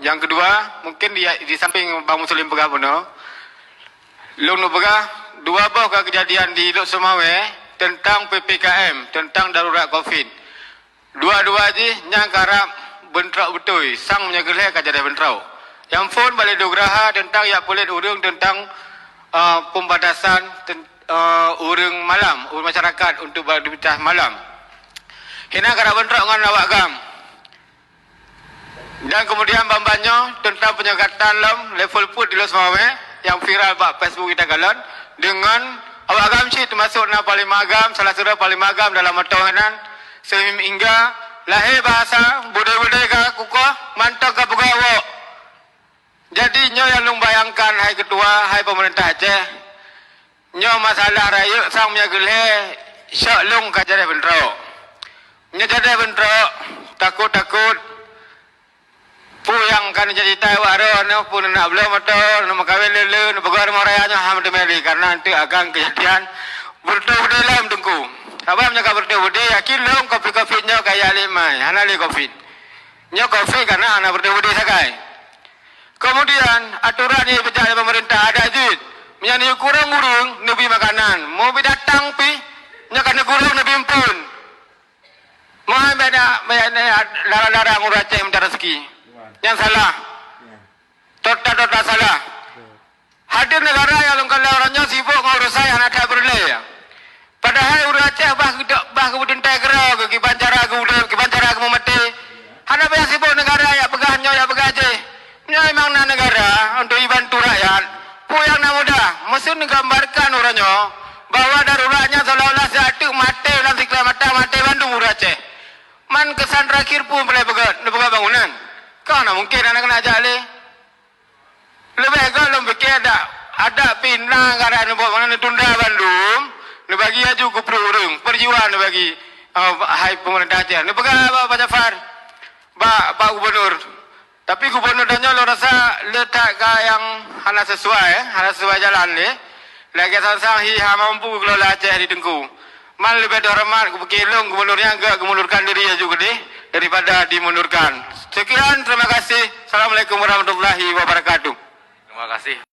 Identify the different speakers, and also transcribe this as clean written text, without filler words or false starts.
Speaker 1: Yang kedua, mungkin di samping Bang Muslim pegah puno, long nu pegah dua buah kejadian di Lok Semawe tentang PPKM, tentang darurat Covid. Dua-dua je yang karap bentrau betul, sang menyegeleh kejadian bentrau. Yang phone balik dograha tentang ya polit urang tentang pembatasan urang malam, urang masyarakat untuk beraktivitas malam. Hina karap bentrau dengan awak gam. Dan kemudian bambanyo tentang penyekatan level put di Lok Semawe yang viral bak Facebook kita galon dengan awak agam si termasuk na paling magam salah satu paling magam dalam matawanan sehingga lahir bahasa budaya-budaya ka kuko mantap ka pegawo. Jadi nyo yang lung bayangkan hai ketua hai pemerintah Aceh nyo masalah raya sang menyagelhe syak lung ka jadi bentrok. Nyo jadi bentrok takut-takut yang kan jadi tahu ada no pun nak belum atau nak kawin lele nak pegar marayanya hamd meli karena nanti akan kejadian bertemu dalam tengku. Apa menjaga bertemu dia yakin long kopi nya kayak limai hanali kopi. Nya kopi karena anak bertemu dia sakai. Kemudian aturan yang berjalan pemerintah ada jid. Menyanyi kurang-kurang nabi makanan. Mau datang pi nya kan kurang nabi pun. Mau beda lara-lara nguraceh minta rezeki. Yang salah, tota salah. Hadir negara yang kalau orangnya sibuk ngurus saya anak tak berlay. Padahal urus Aceh bah kemudian tegera ke kibancara ke mati. Hana banyak sibuk negara ya pegahnya ya pegaje. Memang negara untuk dibantu rakyat. Yang nak mudah, mesti menggambarkan orangnya bahwa daruratnya seolah-olah satu mati dan sikla mati Bandung urus Aceh. Man kesan terakhir pun boleh pegat bangunan. Kau nak mungkin anak nak jale. Lebih kalau fikir ada pinang kada nak buat mana tunda Bandung, nak bagi aju ke perurung, perjuangan nak bagi hai pemerintah Aceh. Nak pegang Pak Jafar, Pak Gubernur. Tapi Gubernur tanya lo rasa letak yang hana sesuai jalan ni. Lagi sang hi mampu kelola Aceh di Tengku. Mal lebih hormat kepikirung gubernurnya enggak mengundurkan diri juga daripada dimundurkan. Sekian, terima kasih. Assalamualaikum warahmatullahi wabarakatuh.
Speaker 2: Terima kasih.